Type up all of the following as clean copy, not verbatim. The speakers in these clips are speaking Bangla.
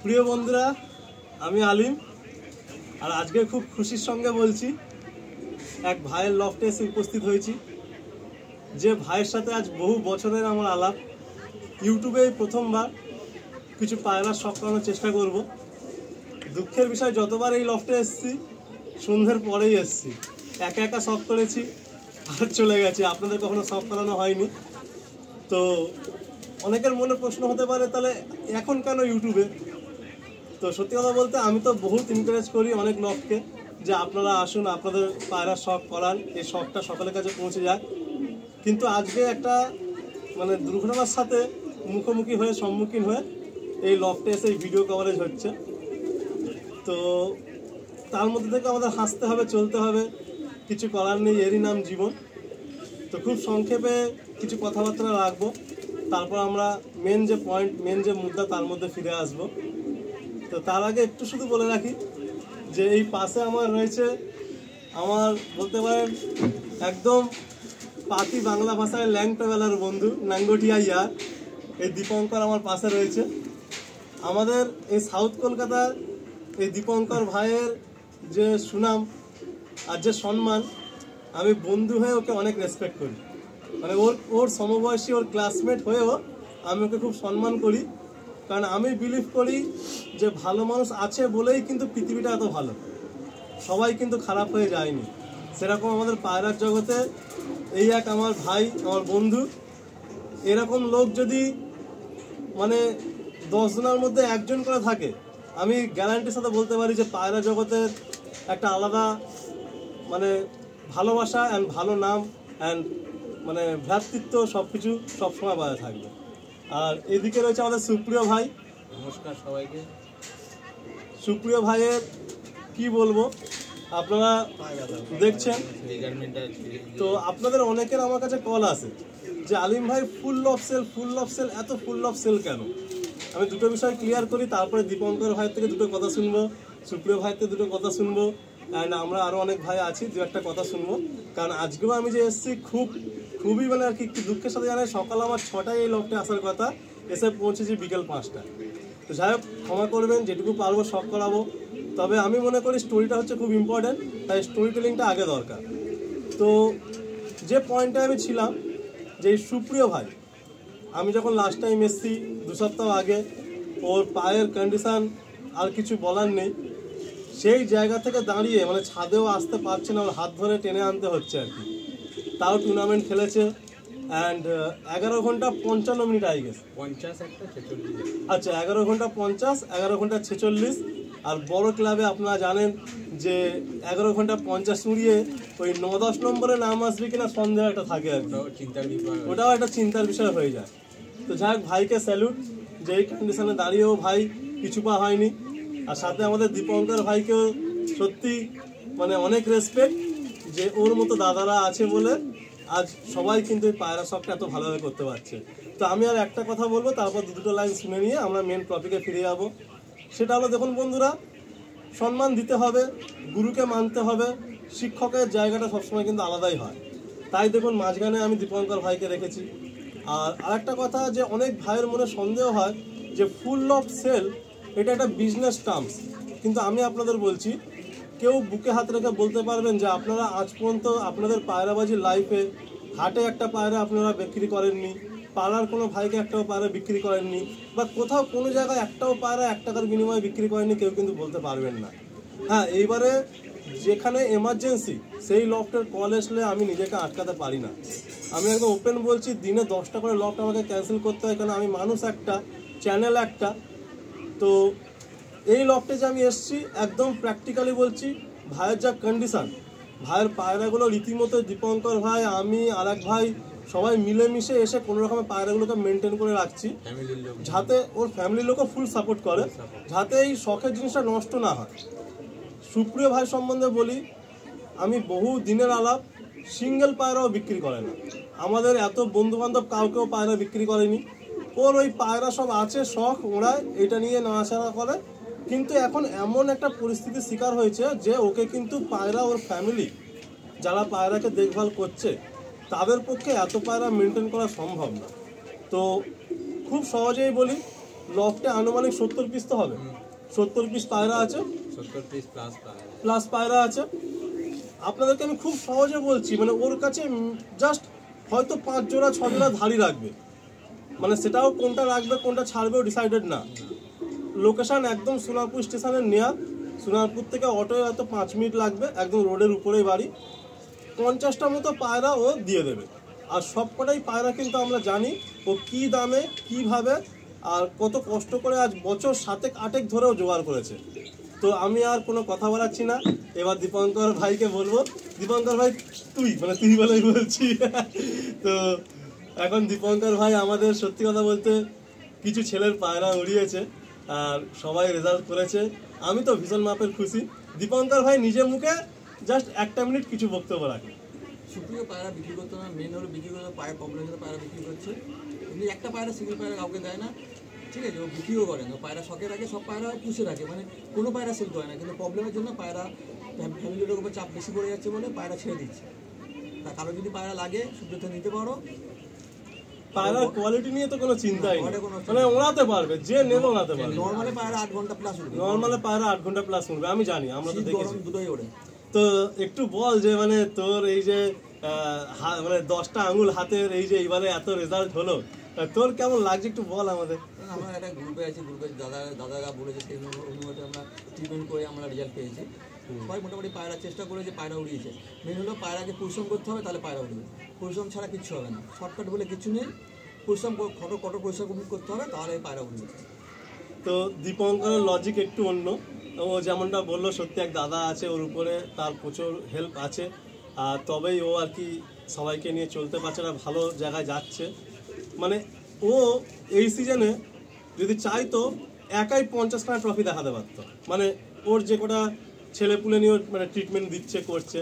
প্রিয় বন্ধুরা, আমি আলিম আর আজকে খুব খুশির সঙ্গে বলছি এক ভাইয়ের লফটে এসে উপস্থিত হয়েছি। যে ভাইয়ের সাথে আজ বহু বছরের আমার আলাপ। ইউটিউবে প্রথমবার কিছু পায়রার শখ করানোর চেষ্টা করব। দুঃখের বিষয়, যতবার এই লফটে এসেছি সন্ধ্যের পরেই এসেছি, একা একা শখ করেছি আর চলে গেছি। আপনাদের কখনো শখ করানো হয়নি। তো অনেকের মনে প্রশ্ন হতে পারে, তাহলে এখন কেন ইউটিউবে? তো সত্যি কথা বলতে, আমি তো বহুত এনকারেজ করি অনেক লোককে যে আপনারা আসুন, আপনাদের পায়রার শখ করান, এই শখটা সকলের কাছে পৌঁছে যাক। কিন্তু আজকে একটা দুর্ঘটনার সাথে মুখোমুখি হয়ে সম্মুখীন হয়ে এই লফটে এসে ভিডিও কভারেজ হচ্ছে। তো তার মধ্যে থেকে আমাদের হাসতে হবে, চলতে হবে, কিছু করার নেই, এরই নাম জীবন। তো খুব সংক্ষেপে কিছু কথাবার্তা রাখবো, তারপর আমরা মেন যে পয়েন্ট, মেন যে মুদ্রা, তার মধ্যে ফিরে আসবো। তো তার আগে একটু শুধু বলে রাখি যে এই পাশে আমার রয়েছে, আমার বলতে পারেন একদম পাতি বাংলা ভাষায় ল্যাংটাবেলার বন্ধু, নাঙ্গটিয়া ইয়ার, এই দীপঙ্কর আমার পাশে রয়েছে। আমাদের এই সাউথ কলকাতার এই দীপঙ্কর ভাইয়ের যে সুনাম আর যে সম্মান, আমি বন্ধু হয়ে ওকে অনেক রেসপেক্ট করি। ওর সমবয়সী, ওর ক্লাসমেট হয়েও আমি ওকে খুব সম্মান করি। কারণ আমি বিলিভ করি যে ভালো মানুষ আছে বলেই কিন্তু পৃথিবীটা এত ভালো, সবাই কিন্তু খারাপ হয়ে যায়নি। সেরকম আমাদের পায়রার জগতে এই এক আমার ভাই, আমার বন্ধু। এরকম লোক যদি 10 জনের মধ্যে একজন করে থাকে, আমি গ্যারান্টির সাথে বলতে পারি যে পায়রা জগতের একটা আলাদা ভালোবাসা অ্যান্ড ভালো নাম অ্যান্ড ভ্রাতৃত্ব সব কিছু সবসময় বজায় থাকবে। আর এদিকে রয়েছে আমাদের সুপ্রিয় ভাই। নমস্কার সবাইকে। সুপ্রিয় ভাইয়ের কি বলবো, আপনারা দেখছেন। তো আপনাদের অনেকের আমার কাছে কল আসে যে আলিম ভাই ফুল অফ সেল, এত ফুল অফ সেল কেন? আমি দুটো বিষয় ক্লিয়ার করি, তারপরে দীপঙ্কর ভাইয়ের থেকে দুটো কথা শুনবো, সুপ্রিয় ভাইয়ের থেকে দুটো কথা শুনবো, অ্যান্ড আমরা আরও অনেক ভাই আছি, দু একটা কথা শুনবো। কারণ আজকেও আমি যে এসেছি খুবই একটু দুঃখের সাথে জানাই, সকাল আমার 6টায় এই লকটে আসার কথা, এসে পৌঁছেছি বিকেল 5টায়। তো যাই হোক, ক্ষমা করবেন, যেটুকু পারবো শখ করাবো। তবে আমি মনে করি স্টোরিটা হচ্ছে খুব ইম্পর্টেন্ট, তাই স্টোরি টেলিংটা আগে দরকার। তো যে পয়েন্টে আমি ছিলাম, যে এই সুপ্রিয় ভাই, আমি যখন লাস্ট টাইম এসেছি 2 সপ্তাহ আগে, ওর পায়ের কন্ডিশান আর কিছু বলার নেই। সেই জায়গা থেকে দাঁড়িয়ে ছাদেও আসতে পারছে না, ওর হাত ধরে টেনে আনতে হচ্ছে আর কি। তাও টুর্নামেন্ট খেলেছে, অ্যান্ড 11 ঘন্টা 55 মিনিট আই গেছে। 50 আচ্ছা, 11 ঘন্টা 50, 11 ঘন্টা 46। আর বড় ক্লাবে আপনারা জানেন যে 11 ঘন্টা 50 উড়িয়ে ওই 9-10 নম্বরে নাম আসবে কিনা সন্দেহ একটা থাকে আর কি, ওটাও একটা চিন্তার বিষয় হয়ে যায়। তো যাই হোক, ভাইকে স্যালুট, যে এই কন্ডিশনে দাঁড়িয়েও ভাই কিছু পা হয়নি। আর সাথে আমাদের দীপঙ্কর ভাইকেও সত্যি অনেক রেসপেক্ট, যে ওর মতো দাদারা আছে বলে আজ সবাই কিন্তু এই পায়রা শখটা এত ভালোভাবে করতে পারছে। তো আমি আর একটা কথা বলবো, তারপর দুটো লাইন শুনে নিয়ে আমরা মেন টপিকে ফিরে যাবো। সেটা হলো, দেখুন বন্ধুরা, সম্মান দিতে হবে, গুরুকে মানতে হবে, শিক্ষকের জায়গাটা সবসময় কিন্তু আলাদাই হয়। তাই দেখুন, মাঝখানে আমি দীপঙ্কর ভাইকে রেখেছি। আর আরেকটা কথা, যে অনেক ভাইয়ের মনে সন্দেহ হয় যে ফুল অফ সেল এটা একটা বিজনেস টার্মস, কিন্তু আমি আপনাদের বলছি, কেউ বুকে হাত রেখে বলতে পারবেন যে আপনারা আজ পর্যন্ত আপনাদের পায়রাবাজির লাইফে হাটে একটা পায়রা আপনারা বিক্রি করেননি, পাড়ার কোনো ভাইকে একটাও পায়রা বিক্রি করেননি, বা কোথাও কোনো জায়গায় একটাও পায়রা 1 টাকার বিনিময়ে বিক্রি করেননি, কেউ কিন্তু বলতে পারবেন না। হ্যাঁ, এইবারে যেখানে এমার্জেন্সি, সেই লফটের কল আসলে আমি নিজেকে আটকাতে পারি না। আমি একদম ওপেন বলছি, দিনে 10টা করে লফট আমাকে ক্যান্সেল করতে হয়, কারণ আমি মানুষ একটা, চ্যানেল একটা। তো এই লফটে যে আমি এসেছি, একদম প্র্যাকটিক্যালি বলছি, ভাইয়ের যা কন্ডিশান, ভাইয়ের পায়রাগুলো রীতিমতো দীপঙ্কর ভাই, আমি আর এক ভাই সবাই মিলেমিশে এসে কোনো রকমের পায়রাগুলোকে মেনটেন করে রাখছি, যাতে ওর ফ্যামিলির লোকও ফুল সাপোর্ট করে, যাতে এই শখের জিনিসটা নষ্ট না হয়। সুপ্রিয় ভাই সম্বন্ধে বলি, আমি বহু দিনের আলাপ, সিঙ্গেল পায়রাও বিক্রি করে না। আমাদের এত বন্ধুবান্ধব কাউকেও পায়রা বিক্রি করেনি। ওর ওই পায়রা সব আছে, শখ, ওড়ায়, এটা নিয়ে নাড়াচাড়া করে। কিন্তু এখন এমন একটা পরিস্থিতির শিকার হয়েছে যে ওকে কিন্তু পায়রা, ওর ফ্যামিলি যারা পায়রাকে দেখভাল করছে, তাদের পক্ষে এত পায়রা মেনটেন করা সম্ভব না। তো খুব সহজেই বলি, লফটে আনুমানিক 70 পিস তো হবে, 70 পিস পায়রা আছে, 70 পিস প্লাস পায়রা আছে। আপনাদেরকে আমি খুব সহজে বলছি, মানে ওর কাছে জাস্ট হয়তো 5 জোড়া 6 জোড়া ধাড়ি রাখবে, মানে সেটাও কোনটা রাখবে কোনটা ছাড়বেও ডিসাইডেড না। লোকেশন একদম সোনারপুর স্টেশনের নেয়ার, সোনারপুর থেকে অটোয় হয়তো 5 মিনিট লাগবে, একদম রোডের উপরেই বাড়ি। 50টা মতো পায়রা ও দিয়ে দেবে। আর সবকটাই পায়রা কিন্তু আমরা জানি ও কী দামে কীভাবে আর কত কষ্ট করে আজ বছর 7-8 ধরেও জোগাড় করেছে। তো আমি আর কোনো কথা বলাচ্ছি না, এবার দীপঙ্কর ভাইকে বলবো। দীপঙ্কর ভাই তুই বলেই বলছি। তো এখন দীপঙ্কর ভাই আমাদের সত্যি কথা বলতে কিছু ছেলের পায়রা উড়িয়েছে আর সবাই রেজাল্ট করেছে। আমি তো ভীষণ মাপের খুশি। দীপঙ্কর ভাই নিজের মুখে জাস্ট 1 মিনিট কিছু বক্তব্য রাখে। সুপ্রিয় পায়রা বিক্রি করতে না, মেন হলো বিক্রি করতে পায়ের প্রবলেম হলে পায়রা বিক্রি করছে। এমনি একটা পায়রা সিঙ্গেল পায়রা কাউকে দেয় না, ঠিক আছে, ও বিক্রিও করে না। পায়রা শখে রাখে, সব পায়রা পুষে রাখে, মানে কোনো পায়রা সেল করে না। কিন্তু প্রবলেমের জন্য পায়রা ফ্যামিলির উপর চাপ বেশি পড়ে যাচ্ছে বলে পায়রা ছেড়ে দিচ্ছে। তা কারো যদি পায়রা লাগে সুব্রত নিতে পারো। পায়রার কোয়ালিটি নিয়ে তো কোনো চিন্তাই নেই, মানে ওড়াতে পারবে, যে নেবে ওড়াতে পারবে। নর্মালে পায়রা 8 ঘন্টা প্লাস উঠবে, নর্মালে পায়রা 8 ঘন্টা প্লাস উঠবে, আমি জানি, আমরা তো দেখেছি দুটোই ওড়ে। তো একটু বল যে মানে তোর এই যে মানে 10টা আঙুল হাতের এই যে এইবারে এত রেজাল্ট হলো, তোর কেমন লাগছে একটু বল আমাদের। আমরা একটা গ্রুপে আছি, গ্রুপে দাদারা বলেছে সেই অনুমতি আমরা ট্রিটমেন্ট করে আমরা রেজাল্ট পেয়েছি। সবাই মোটামুটি পায়রা চেষ্টা করেছে, পায়রা উড়িয়েছে। মেন হলো পায়রাকে পরিশ্রম করতে হবে, তাহলে পায়রা উড়বে। পরিশ্রম ছাড়া কিচ্ছু হবে না, শর্টকাট বলে কিছু নেই। পরিশ্রম কঠোর পরিশ্রম করতে হবে, তাহলে পায়রা উড়বে। তো দীপঙ্করের লজিক একটু অন্য। ও যেমনটা বললো, সত্যি এক দাদা আছে, ওর উপরে তার প্রচুর হেল্প আছে, আর তবেই ও আর কি সবাইকে নিয়ে চলতে পারছে না, ভালো জায়গায় যাচ্ছে। মানে ও এই সিজনে যদি চাইতো একাই 50খানা ট্রফি দেখাতে পারতো। মানে ওর যে কটা ছেলেপুলে নিয়ে মানে ট্রিটমেন্ট দিচ্ছে করছে,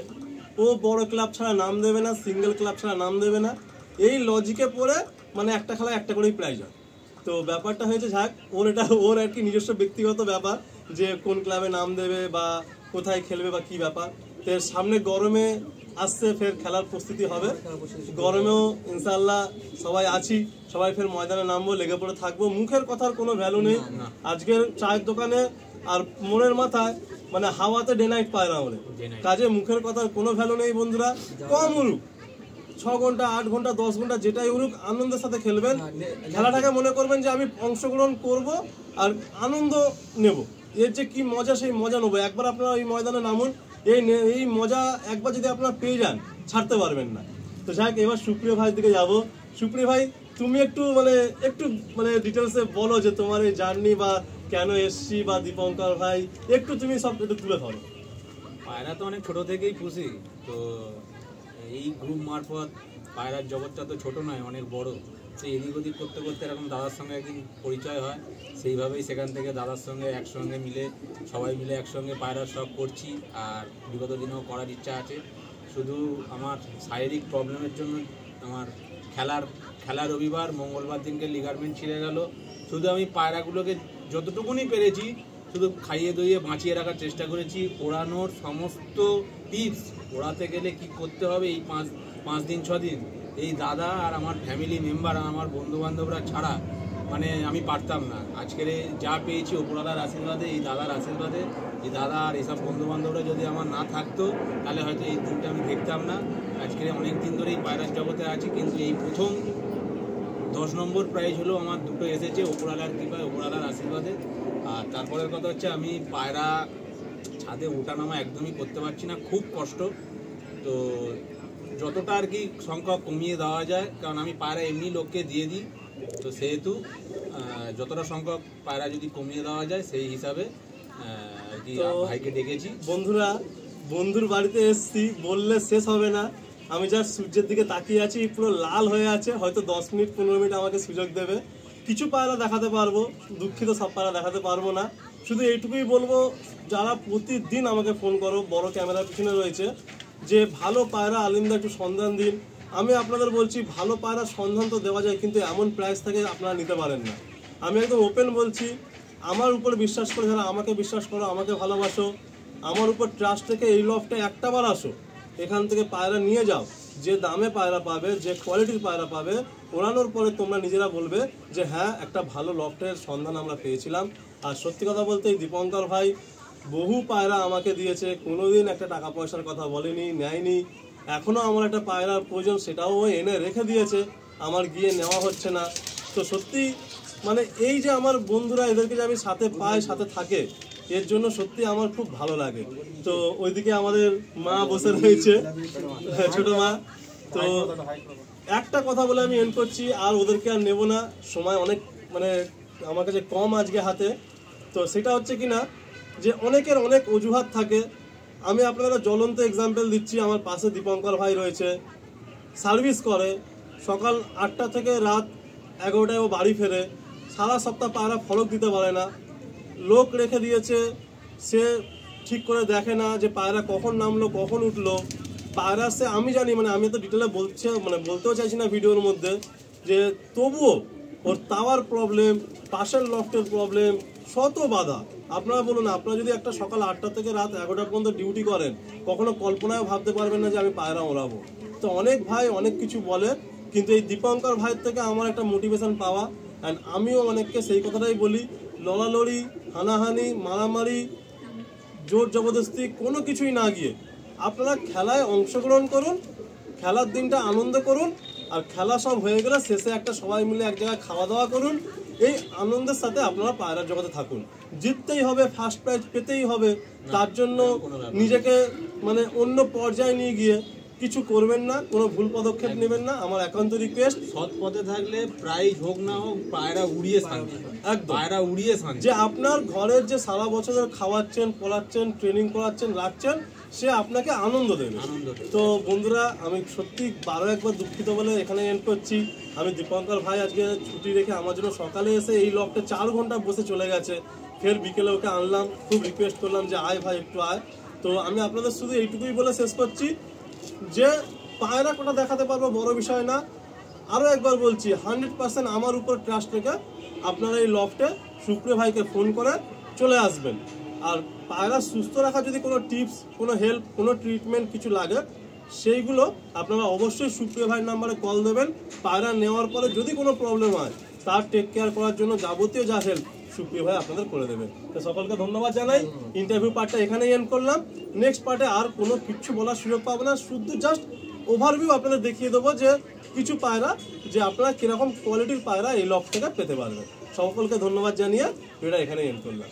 ও বড় ক্লাব ছাড়া নাম দেবে না, সিঙ্গেল ক্লাব ছাড়া নাম দেবে না। এই লজিকে পড়ে মানে একটা খেলায় একটা করেই প্রাইজ হয়। তো ব্যাপারটা হয়েছে যাক, ওর আর কি নিজস্ব ব্যক্তিগত ব্যাপার যে কোন ক্লাবে নাম দেবে বা কোথায় খেলবে বা কি ব্যাপার। তো সামনে গরমে আসছে, ফের খেলার প্রস্তুতি হবে। গরমেও ইনশাল্লাহ সবাই আছি, সবাই ফের ময়দানে নামবো, লেগে পড়ে থাকবো। মুখের কথার কোনো ভ্যালু নেই আজকের চায়ের দোকানে, আর মনের মাথায় মানে হাওয়াতে ডে নাইট পায় না বলে কাজে মুখের কথার কোনো ভ্যালু নেই। বন্ধুরা, কম উড়ুক, 6 ঘন্টা 8 ঘন্টা 10 ঘন্টা যেটাই উড়ুক, আনন্দের সাথে খেলবেন। খেলাটাকে মনে করবেন যে আমি অংশগ্রহণ করব আর আনন্দ নেব, এর যে কি মজা সেই মজা নেবো। একবার আপনারা এই ময়দানে নামুন, এই মজা একবার যদি আপনারা পেয়ে যান ছাড়তে পারবেন না। তো যাই হোক, এবার সুপ্রিয় ভাইয়ের দিকে যাব। সুপ্রিয় ভাই, তুমি একটু মানে ডিটেলসে বলো যে তোমার এই জার্নি বা কেন এসছি, বা দীপঙ্কর ভাই একটু তুমি সব একটু তুলে ধরো। পায়রা তো অনেক ছোট থেকেই পুষি, তো এই গ্রুপ মারফত পায়রার জগৎটা তো ছোট নয়, অনেক বড়। সেই এদিক ওদিক করতে করতে এরকম দাদার সঙ্গে একদিন পরিচয় হয়, সেইভাবেই সেখান থেকে দাদার সঙ্গে একসঙ্গে মিলে সবাই মিলে একসঙ্গে পায়রার শখ করছি। আর বিগত দিনেও করার ইচ্ছা আছে। শুধু আমার শারীরিক প্রবলেমের জন্য আমার খেলা রবিবার, মঙ্গলবার দিনকে লিগারমেন্ট ছিঁড়ে গেল। শুধু আমি পায়রাগুলোকে যতটুকুনি পেরেছি শুধু খাইয়ে দইয়ে বাঁচিয়ে রাখার চেষ্টা করেছি। ওড়ানোর সমস্ত টিপস, ওড়াতে গেলে কি করতে হবে এই 5 দিন 6 দিন, এই দাদা আর আমার ফ্যামিলি মেম্বার আর আমার বন্ধুবান্ধবরা ছাড়া মানে আমি পারতাম না। আজকের যা পেয়েছি ওপরওয়ালার আশীর্বাদে, এই দাদার আশীর্বাদে। এই দাদা আর এইসব বন্ধুবান্ধবরা যদি আমার না থাকতো তাহলে হয়তো এই দিনটা আমি দেখতাম না। আজকে অনেক দিন ধরে এই পায়রার জগতে আছি, কিন্তু এই প্রথম 10 নম্বর প্রাইজ হলো আমার দুটো এসেছে ওপরওয়ালার কৃপায়, ওপরওয়ালার আশীর্বাদে। আর তারপরের কথা হচ্ছে, আমি পায়রা ছাদে ওঠানামা একদমই করতে পারছি না, খুব কষ্ট। তো যতটা আর কি সংখ্যা কমিয়ে দেওয়া যায়, কারণ আমি পায়রা এমনি লোককে দিয়ে দিই, তো সেহেতু যতটা সংখ্যক পায়রা যদি কমিয়ে দেওয়া যায় সেই হিসাবে আর কি ভাইকে ডেকেছি। বন্ধুরা, বন্ধুর বাড়িতে এসছি বললে শেষ হবে না। আমি যার সূর্যের দিকে তাকিয়ে আছি, পুরো লাল হয়ে আছে। হয়তো 10 মিনিট 15 মিনিট আমাকে সুযোগ দেবে, কিছু পায়রা দেখাতে পারবো, দুঃখিত সব পায়রা দেখাতে পারবো না। শুধু এইটুকুই বলবো, যারা প্রতিদিন আমাকে ফোন করো, বড় ক্যামেরার পিছনে রয়েছে, যে ভালো পায়রা আলিমদা একটু সন্ধান দিন। আমি আপনাদের বলছি, ভালো পায়রার সন্ধান তো দেওয়া যায়, কিন্তু এমন প্রাইস থেকে আপনারা নিতে পারেন না। আমি একদম ওপেন বলছি, আমার উপর বিশ্বাস করে যারা আমাকে বিশ্বাস করো, আমাকে ভালোবাসো, আমার উপর ট্রাস্ট থেকে এই লফটে একটাবার আসো, এখান থেকে পায়রা নিয়ে যাও। যে দামে পায়রা পাবে, যে কোয়ালিটির পায়রা পাবে, ওড়ানোর পরে তোমরা নিজেরা বলবে যে হ্যাঁ একটা ভালো লফটের সন্ধান আমরা পেয়েছিলাম। আর সত্যি কথা বলতে এই দীপঙ্কর ভাই বহু পায়রা আমাকে দিয়েছে, কোনোদিন একটা টাকা পয়সার কথা বলেনি, নেয়নি। এখনও আমার একটা পায়রার প্রয়োজন, সেটাও ও এনে রেখে দিয়েছে, আমার গিয়ে নেওয়া হচ্ছে না। তো সত্যি মানে এই যে আমার বন্ধুরা এদেরকে যে আমি সাথে পাই, সাথে থাকে, এর জন্য সত্যি আমার খুব ভালো লাগে। তো ওইদিকে আমাদের মা বসে রয়েছে, ছোট মা। তো একটা কথা বলে আমি এন্ড করছি, আর ওদেরকে আর নেবো না, সময় অনেক মানে আমার কাছে কম আজকে হাতে। তো সেটা হচ্ছে কি না যে অনেকের অনেক অজুহাত থাকে। আমি আপনারা জ্বলন্ত এক্সাম্পল দিচ্ছি, আমার পাশে দীপঙ্কর ভাই রয়েছে, সার্ভিস করে, সকাল 8টা থেকে রাত 11টায় ও বাড়ি ফেরে, সারা সপ্তাহ পায়রা ফলক দিতে পারে না, লোক রেখে দিয়েছে, সে ঠিক করে দেখে না যে পায়রা কখন নামলো কখন উঠলো। পায়রা সে আমি জানি, মানে আমি তো ডিটেলে বলতেও চাইছি না ভিডিওর মধ্যে, যে তবুও ওর তাওয়ার প্রবলেম, পাশের লফটের প্রবলেম, শত বাধা। আপনারা বলুন, আপনারা যদি একটা সকাল 8টা থেকে রাত 11টা পর্যন্ত ডিউটি করেন, কখনো কল্পনায় ভাবতে পারবেন না যে আমি পায়রা ওড়াবো। তো অনেক ভাই অনেক কিছু বলে, কিন্তু এই দীপঙ্কর ভাইয়ের থেকে আমার একটা মোটিভেশন পাওয়া। অ্যান্ড আমিও অনেককে সেই কথাটাই বলি, লড়ালড়ি, হানাহানি, মারামারি, জোর জবরদস্তি কোনো কিছুই না গিয়ে আপনারা খেলায় অংশগ্রহণ করুন, খেলার দিনটা আনন্দ করুন, আর খেলা সব হয়ে গেলে শেষে একটা সবাই মিলে এক জায়গায় খাওয়া দাওয়া করুন। এই আনন্দের সাথে আপনারা পায়রার জগতে থাকুন। জিততেই হবে, ফার্স্ট প্রাইজ পেতেই হবে, তার জন্য নিজেকে মানে অন্য পর্যায়ে নিয়ে গিয়ে কিছু করবেন না, কোনো ভুল পদক্ষেপ নেবেন না, আমার একান্ত রিকোয়েস্ট। সৎ পথে থাকলে প্রাইজ হোক না হোক, পায়রা উড়িয়ে শান্তি, একদম পায়রা উড়িয়ে শান্তি। যে আপনার ঘরের যে সারা বছরের খাওয়াচ্ছেন, পড়াচ্ছেন, ট্রেনিং করাচ্ছেন, রাখছেন, সে আপনাকে আনন্দ দেবে। তো বন্ধুরা, আমি সত্যি বারো একবার দুঃখিত বলে এখানে এন্ড করছি। আমি দীপঙ্কর ভাই আজকে ছুটি রেখে আমার জন্য সকালে এসে এই লকটা 4 ঘন্টা বসে চলে গেছে, ফের বিকেলে ওকে আনলাম, খুব রিকোয়েস্ট করলাম যে আয় ভাই একটু আয়। তো আমি আপনাদের শুধু এইটুকুই বলে শেষ করছি যে পায়রা কোটা দেখাতে পারবো বড় বিষয় না। আরও একবার বলছি, 100% আমার উপর ট্রাস্ট রেখে আপনারা এই লফটে সুপ্রিয় ভাইকে ফোন করে চলে আসবেন। আর পায়রা সুস্থ রাখা যদি কোনো টিপস, কোনো হেল্প, কোনো ট্রিটমেন্ট কিছু লাগে, সেইগুলো আপনারা অবশ্যই সুপ্রিয় ভাইয়ের নাম্বারে কল দেবেন। পায়রা নেওয়ার পরে যদি কোনো প্রবলেম হয়, তার টেক কেয়ার করার জন্য যাবতীয় যা হেল্প সুপ্রিয় ভাই আপনাদের করে দেবেন। তো সকলকে ধন্যবাদ জানাই। ইন্টারভিউ পার্টটা এখানেই এন্ড করলাম। নেক্সট পার্টে আর কোনো কিছু বলার সুযোগ পাবো না, শুধু জাস্ট ওভারভিউ আপনাদের দেখিয়ে দেবো যে কিছু পায়রা, যে আপনারা কিরকম কোয়ালিটির পায়রা এই লক থেকে পেতে পারবেন। সকলকে ধন্যবাদ জানিয়ে ভিডিওটা এখানেই এন্ড করলাম।